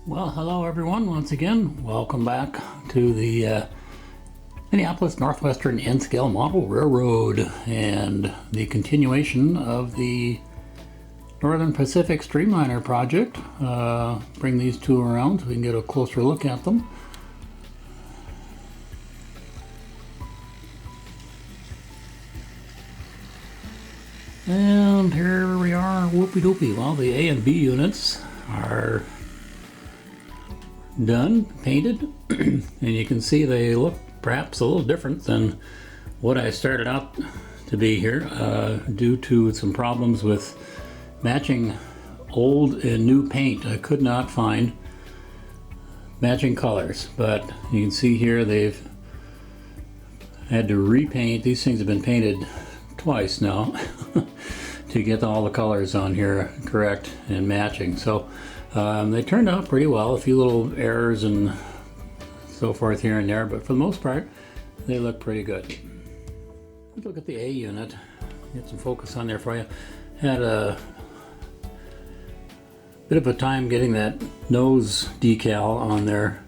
Well, hello everyone, once again. Welcome back to the Minneapolis Northwestern N-Scale Model Railroad and the continuation of the Northern Pacific Streamliner project. Bring these two around so we can get a closer look at them. And here we are, whoopie-doopie. Well, the A and B units are done, painted, and you can see they look perhaps a little different than what I started out to be here due to some problems with matching old and new paint. I could not find matching colors, but you can see here they've had to repaint. These things have been painted twice now to get all the colors on here correct and matching. So they turned out pretty well. A few little errors and so forth here and there, but for the most part they look pretty good. Let's look at the A unit. Get some focus on there for you. Had a bit of a time getting that nose decal on there.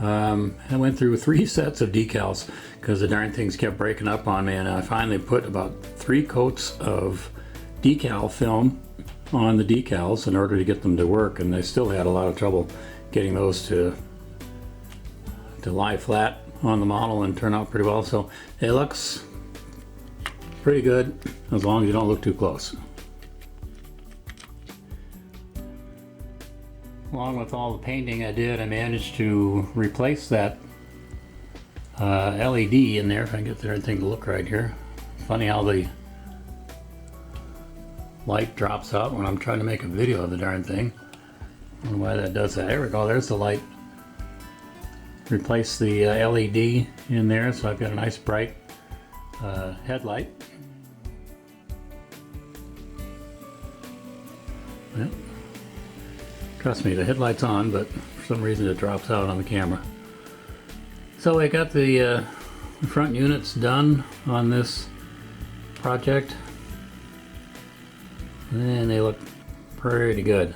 I went through 3 sets of decals because the darn things kept breaking up on me, and I finally put about 3 coats of decal film on the decals in order to get them to work, and I still had a lot of trouble getting those to lie flat on the model and turn out pretty well. So it looks pretty good as long as you don't look too close. Along with all the painting I did, I managed to replace that LED in there, if I can get everything to look right here. Funny how the light drops out when I'm trying to make a video of the darn thing. I don't know why that does that. There we go, there's the light. Replace the LED in there, so I've got a nice bright headlight. Yep. Trust me, the headlight's on, but for some reason it drops out on the camera. So I got the front units done on this project, and they look pretty good.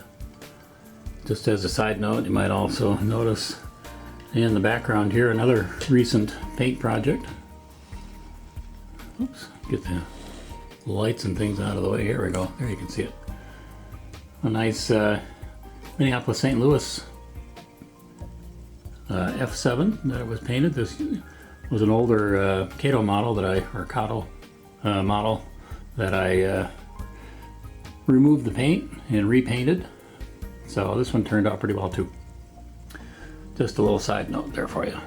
Just as a side note, you might also notice in the background here another recent paint project. Oops, get the lights and things out of the way. Here we go. There you can see it. A nice Minneapolis St. Louis F7 that was painted. This was an older Cato model that model that I removed the paint and repainted. So this one turned out pretty well too. Just a little side note there for you.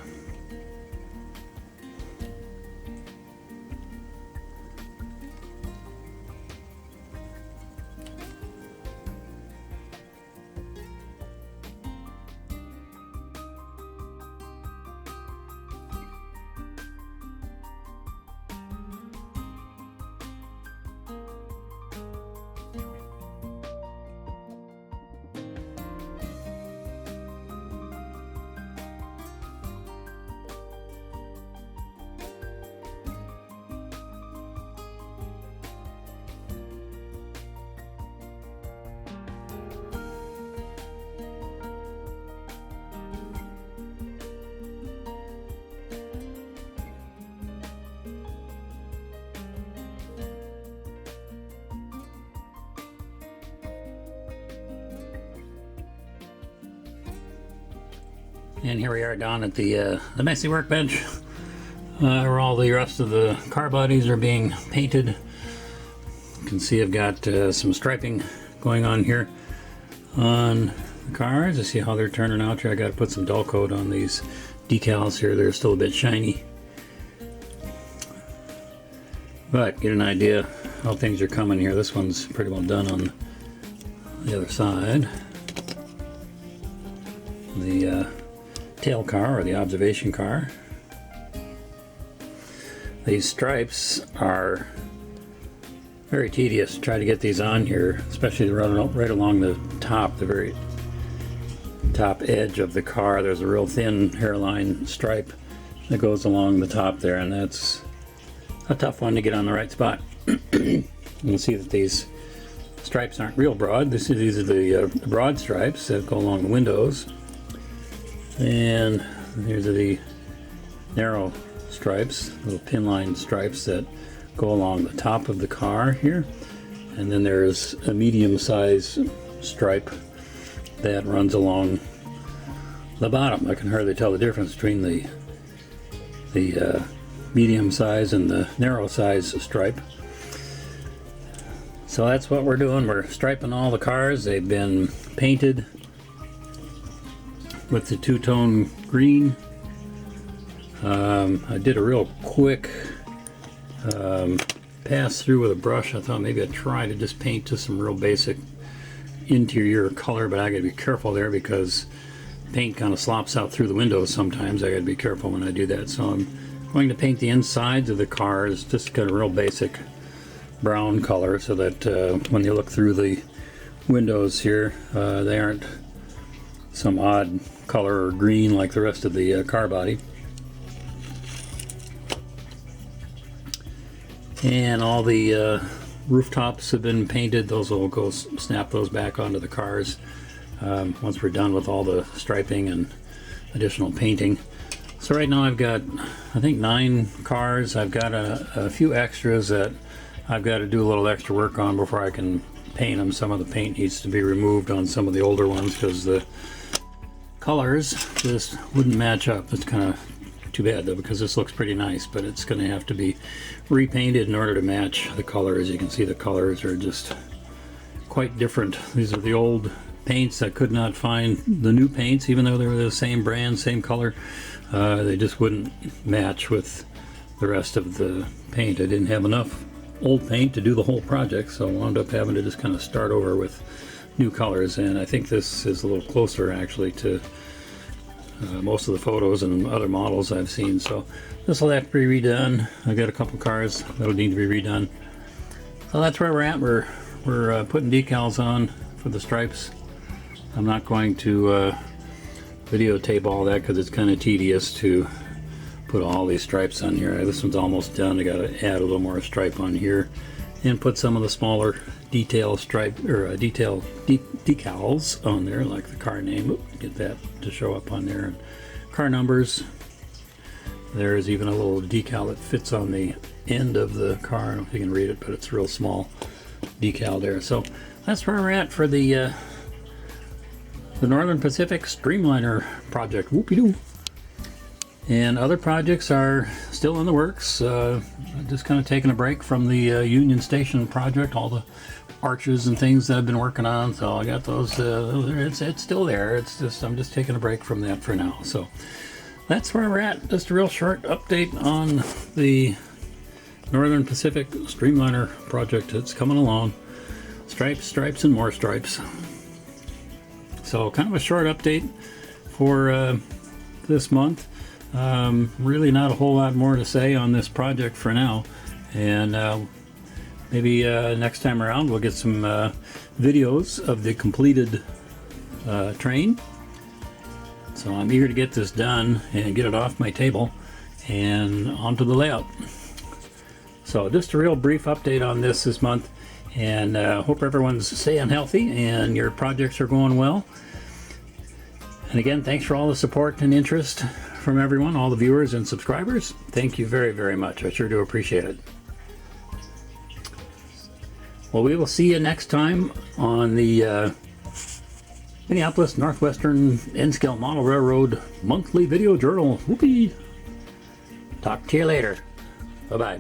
And here we are down at the messy workbench where all the rest of the car bodies are being painted. You can see I've got some striping going on here on the cars. I see how they're turning out here. I got to put some dull coat on these decals here. They're still a bit shiny. But get an idea how things are coming here. This one's pretty well done on the other side. The tail car, or the observation car. These stripes are very tedious to try to get these on here, especially right along the top, the very top edge of the car. There's a real thin hairline stripe that goes along the top there, and that's a tough one to get on the right spot. You can see that these stripes aren't real broad. These are the broad stripes that go along the windows. And here's the narrow stripes, little pin line stripes that go along the top of the car here. And then there's a medium size stripe that runs along the bottom. I can hardly tell the difference between the medium size and the narrow size stripe. So that's what we're doing. We're striping all the cars. They've been painted with the two-tone green. I did a real quick pass through with a brush. I thought maybe I'd try to just paint just some real basic interior color, but I gotta be careful there because paint kind of slops out through the windows sometimes. I gotta be careful when I do that. So I'm going to paint the insides of the cars, just got a real basic brown color so that when you look through the windows here, they aren't some odd color or green like the rest of the car body. And all the rooftops have been painted. Those will go snap those back onto the cars once we're done with all the striping and additional painting. So right now I've got, I think, 9 cars. I've got a few extras that I've got to do a little extra work on before I can paint them. Some of the paint needs to be removed on some of the older ones because the colors just wouldn't match up. It's kind of too bad though, because this looks pretty nice, but it's going to have to be repainted in order to match the colors. You can see the colors are just quite different. These are the old paints. I could not find the new paints, even though they were the same brand, same color. They just wouldn't match with the rest of the paint. I didn't have enough old paint to do the whole project, so I wound up having to just kind of start over with new colors. And I think this is a little closer actually to most of the photos and other models I've seen, so this will have to be redone. I've got a couple cars that'll need to be redone. So that's where we're at. We're putting decals on for the stripes. I'm not going to videotape all that because it's kind of tedious to put all these stripes on here. This one's almost done. I got to add a little more stripe on here and put some of the smaller detail stripe or decals on there, like the car name. Oops, get that to show up on there, and car numbers. There's even a little decal that fits on the end of the car. I don't know if you can read it, but it's a real small decal there. So that's where we're at for the Northern Pacific Streamliner project. Whoopie-doo. And other projects are still in the works. Just kind of taking a break from the Union Station project, all the arches and things that I've been working on. So I got those. It's still there. It's just I'm just taking a break from that for now. So that's where we're at. Just a real short update on the Northern Pacific Streamliner project. It's coming along. Stripes, stripes, and more stripes. So kind of a short update for this month. Really not a whole lot more to say on this project for now, and maybe next time around we'll get some videos of the completed train. So I'm eager to get this done and get it off my table and onto the layout. So just a real brief update on this month, and hope everyone's staying healthy and your projects are going well. And again, thanks for all the support and interest from everyone, all the viewers and subscribers. Thank you very, very much. I sure do appreciate it. Well, we will see you next time on the Minneapolis Northwestern N-Scale Model Railroad Monthly Video Journal. Whoopee! Talk to you later. Bye-bye.